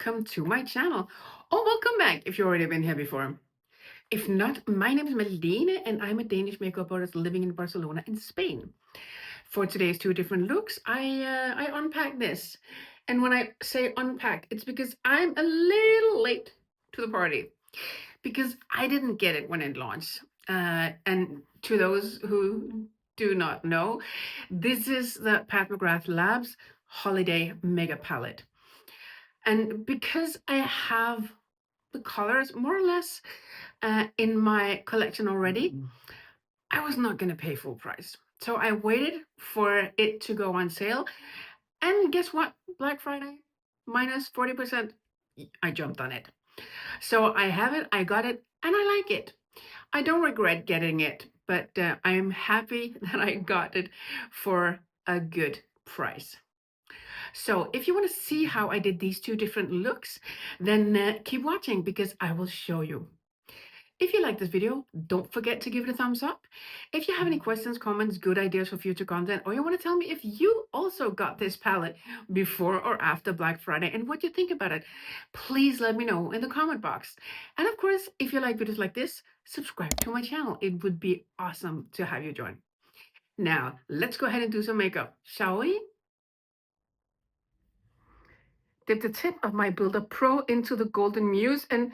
welcome to my channel. Or welcome back if you've already been here before. If not, my name is Malene and I'm a Danish makeup artist living in Barcelona in Spain. For today's two different looks, I unpack this. And when I say unpack, it's because I'm a little late to the party. Because I didn't get it when it launched. And to those who do not know, this is the Pat McGrath Labs Holiday Mega Palette. And because I have the colors more or less in my collection already, I was not going to pay full price. So I waited for it to go on sale. And guess what? Black Friday, minus 40%. I jumped on it. So I have it, I got it, and I like it. I don't regret getting it, but I'm happy that I got it for a good price. So if you want to see how I did these two different looks, then keep watching because I will show you. If you like this video, don't forget to give it a thumbs up. If you have any questions, comments, good ideas for future content, or you want to tell me if you also got this palette before or after Black Friday and what you think about it, please let me know in the comment box. And of course, if you like videos like this, subscribe to my channel. It would be awesome to have you join. Now, let's go ahead and do some makeup, shall we? Dip the tip of my Builder Pro into the Golden Muse, and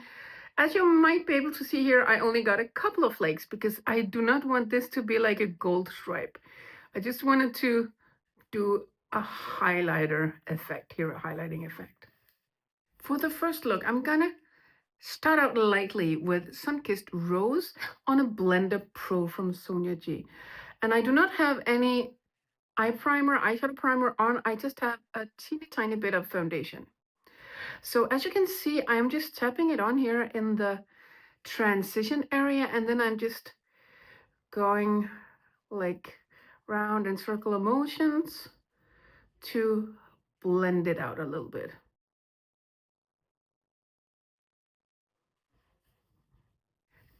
as you might be able to see here, I only got a couple of flakes because I do not want this to be like a gold stripe. I just wanted to do a highlighter effect here, a highlighting effect. For the first look, I'm gonna start out lightly with Sunkissed Rose on a Blender Pro from Sonia G. And I do not have any eyeshadow primer on, I just have a teeny tiny bit of foundation. So as you can see, I'm just tapping it on here in the transition area, and then I'm just going like round in circular motions to blend it out a little bit.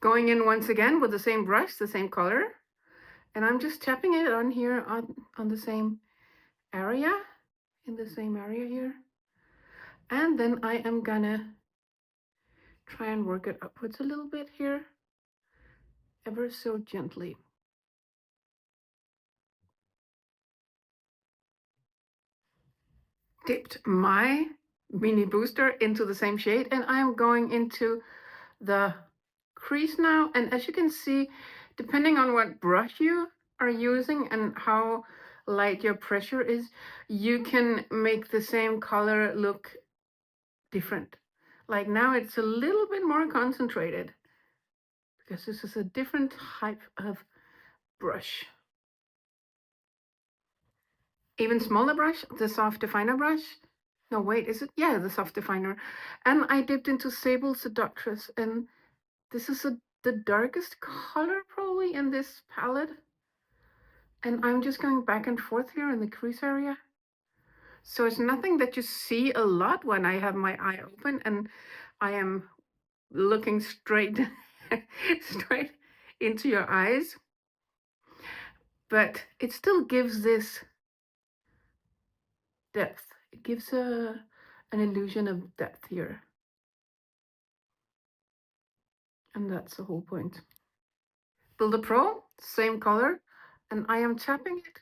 Going in once again with the same brush, the same color, and I'm just tapping it on here on the same area, in the same area here. And then I am gonna try and work it upwards a little bit here, ever so gently. Dipped my mini booster into the same shade, and I'm going into the crease now. And as you can see, depending on what brush you are using and how light your pressure is, you can make the same color look different. Like now it's a little bit more concentrated because this is a different type of brush. Even smaller brush, the soft definer brush. No, wait, is it? Yeah, the soft definer. And I dipped into Sable Seductress, and this is the darkest color probably in this palette. And I'm just going back and forth here in the crease area. So it's nothing that you see a lot when I have my eye open and I am looking straight, straight into your eyes. But it still gives this depth. It gives an illusion of depth here. And that's the whole point. Builder Pro, same color. And I am tapping it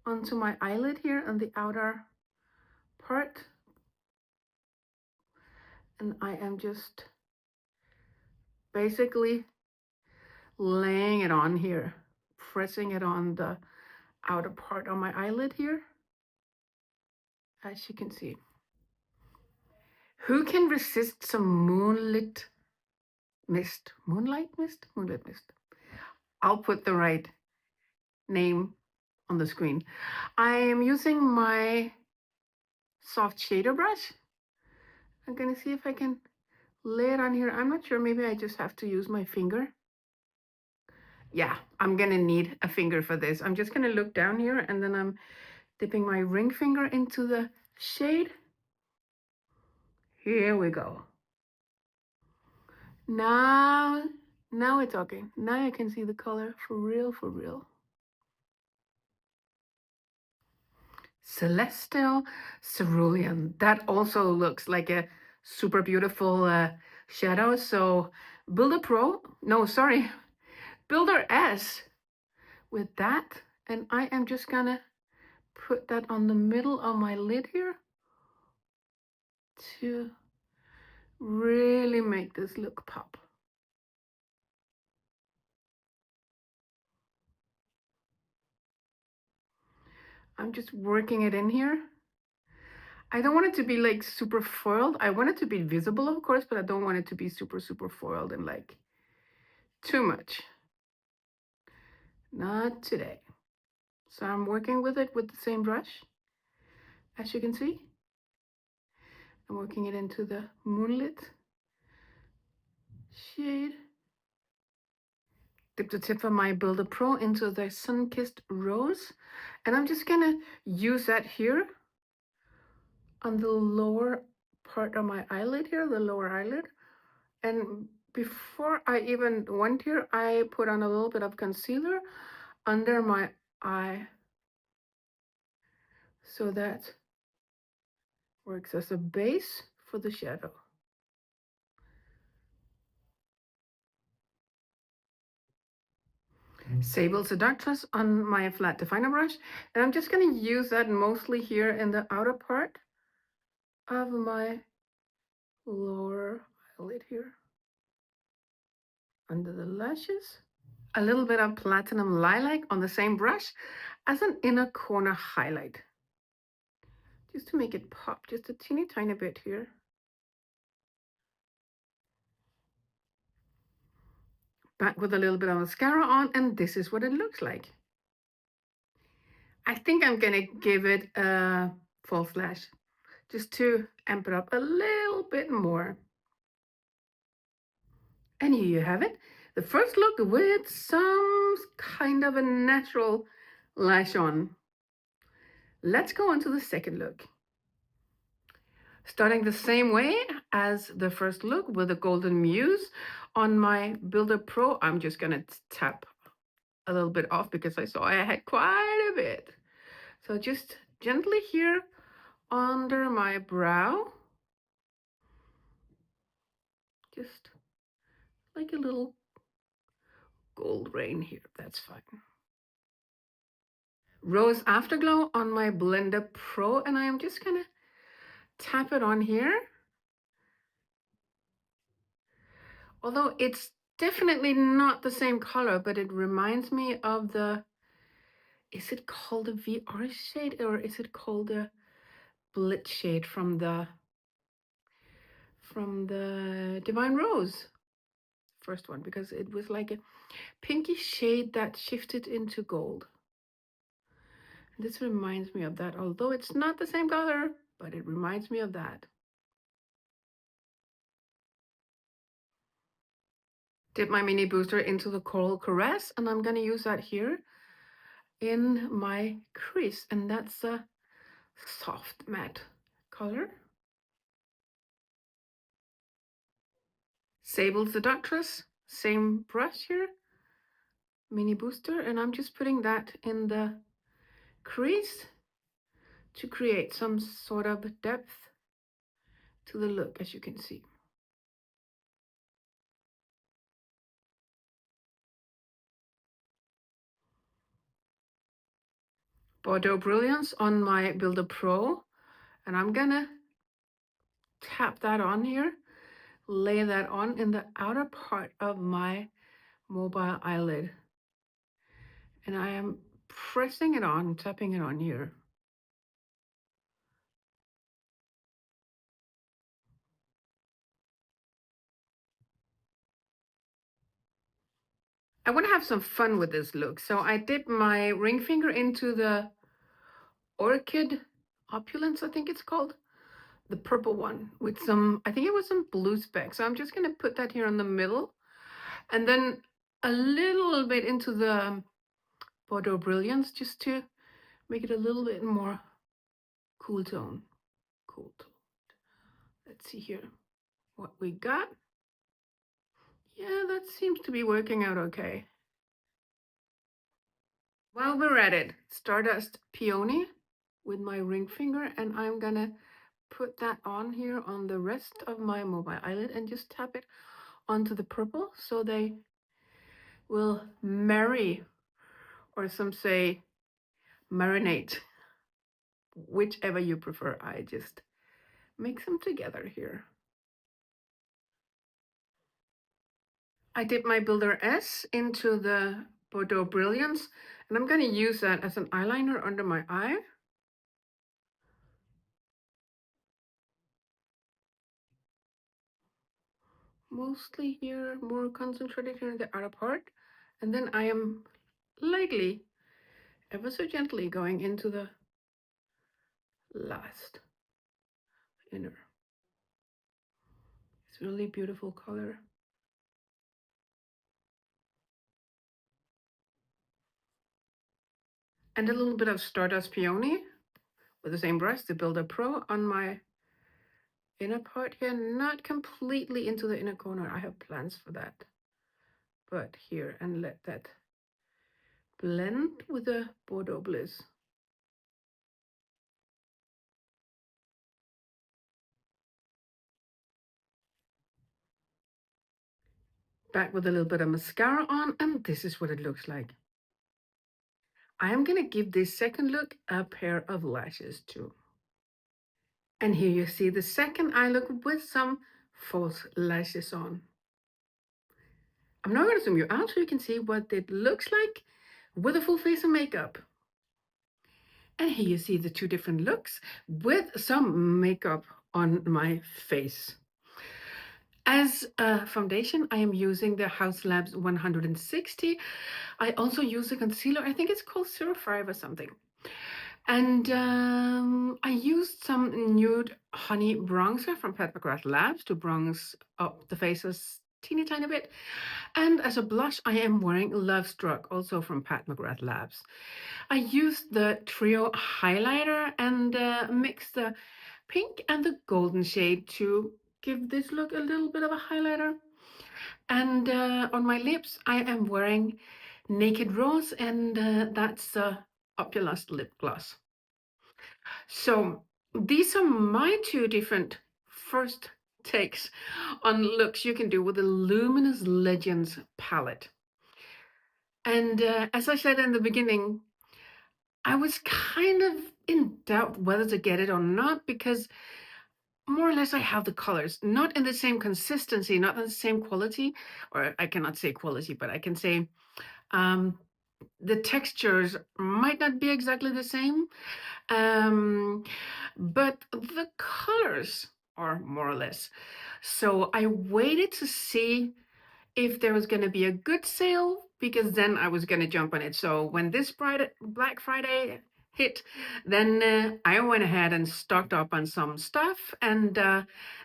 onto my eyelid here on the outer part. And I am just basically laying it on here, pressing it on the outer part of my eyelid here, as you can see. Who can resist some moonlit mist? Moonlight mist? Moonlit mist. I'll put the right name on the screen. I am using my soft shader brush. I'm gonna see if I can lay it on here. I'm not sure, maybe I just have to use my finger. Yeah, I'm gonna need a finger for this. I'm just gonna look down here and then I'm dipping my ring finger into the shade. Here we go. Now we're talking. Now I can see the color for real, for real. Celestial Cerulean. That also looks like a super beautiful shadow. So Builder Pro, no, sorry, Builder S with that. And I am just gonna put that on the middle of my lid here to really make this look pop. I'm just working it in here. I don't want it to be like super foiled. I want it to be visible, of course, but I don't want it to be super, super foiled and like too much. Not today. So I'm working with it with the same brush. As you can see, I'm working it into the moonlit shade. Dip the tip of my Builder Pro into the sun-kissed rose. And I'm just gonna use that here on the lower part of my eyelid here, the lower eyelid. And before I even went here, I put on a little bit of concealer under my eye. So that works as a base for the shadow. Sable Seductress on my flat definer brush. And I'm just going to use that mostly here in the outer part of my lower eyelid here. Under the lashes. A little bit of Platinum Lilac on the same brush as an inner corner highlight. Just to make it pop just a teeny tiny bit here. Back with a little bit of mascara on, and this is what it looks like. I think I'm gonna give it a false lash just to amp it up a little bit more. And here you have it. The first look with some kind of a natural lash on. Let's go on to the second look. Starting the same way as the first look with the Golden Muse on my Builder Pro. I'm just gonna tap a little bit off because I saw I had quite a bit. So just gently here under my brow. Just like a little gold rain here, that's fine. Rose Afterglow on my Blender Pro, and I am just gonna tap it on here. Although it's definitely not the same color, but it reminds me of the, is it called the VR shade or is it called the Blitz shade from the Divine Rose first one, because it was like a pinky shade that shifted into gold. And this reminds me of that, although it's not the same color, but it reminds me of that. Dip my mini booster into the Coral Caress, and I'm going to use that here in my crease, and that's a soft matte color. Sable Seductress, same brush here, mini booster, and I'm just putting that in the crease to create some sort of depth to the look, as you can see. Bordeaux Brilliance on my Builder Pro, and I'm gonna tap that on here, lay that on in the outer part of my mobile eyelid. And I am pressing it on, tapping it on here. I want to have some fun with this look. So I dip my ring finger into the Orchid Opulence, I think it's called. The purple one with some, I think it was some blue specks. So I'm just going to put that here in the middle. And then a little bit into the Bordeaux Brilliance just to make it a little bit more cool tone. Cool tone. Let's see here what we got. Yeah, that seems to be working out okay. While we're at it, Stardust Peony with my ring finger, and I'm gonna put that on here on the rest of my mobile eyelid and just tap it onto the purple so they will marry, or some say marinate, whichever you prefer. I just mix them together here. I dip my Builder S into the Bordeaux Brilliance, and I'm going to use that as an eyeliner under my eye. Mostly here, more concentrated here in the outer part. And then I am lightly, ever so gently, going into the last inner. It's really beautiful color. And a little bit of Stardust Peony with the same brush, the Builder Pro, on my inner part here, not completely into the inner corner. I have plans for that. But here, and let that blend with the Bordeaux Bliss. Back with a little bit of mascara on, and this is what it looks like. I am gonna give this second look a pair of lashes too. And here you see the second eye look with some false lashes on. I'm now gonna zoom you out so you can see what it looks like with a full face of makeup. And here you see the two different looks with some makeup on my face. As a foundation, I am using the House Labs 160. I also use a concealer, I think it's called 05 or something. And I used some nude honey bronzer from Pat McGrath Labs to bronze up the faces teeny tiny bit. And as a blush, I am wearing Love Struck, also from Pat McGrath Labs. I used the Trio highlighter and mixed the pink and the golden shade to give this look a little bit of a highlighter. And on my lips, I am wearing Naked Rose, and that's the Opulous lip gloss. So these are my two different first takes on looks you can do with the Luminous Legends palette. And as I said in the beginning, I was kind of in doubt whether to get it or not, because more or less I have the colors, not in the same consistency, not in the same quality, or I cannot say quality, but I can say the textures might not be exactly the same, but the colors are more or less. So I waited to see if there was going to be a good sale, because then I was going to jump on it. So when this Black Friday hit, then I went ahead and stocked up on some stuff, and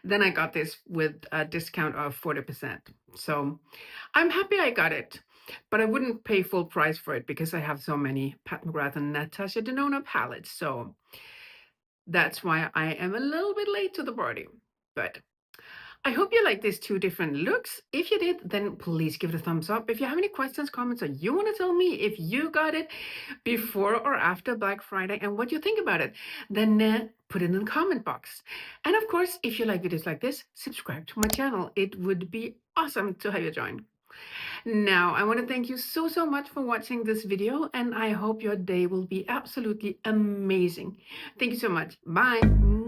then I got this with a discount of 40%. So I'm happy I got it, but I wouldn't pay full price for it because I have so many Pat McGrath and Natasha Denona palettes. So that's why I am a little bit late to the party. But I hope you like these two different looks. If you did, then please give it a thumbs up. If you have any questions, comments, or you want to tell me if you got it before or after Black Friday and what you think about it, then put it in the comment box. And of course, if you like videos like this, subscribe to my channel. It would be awesome to have you join. Now, I want to thank you so much for watching this video, and I hope your day will be absolutely amazing. Thank you so much. Bye.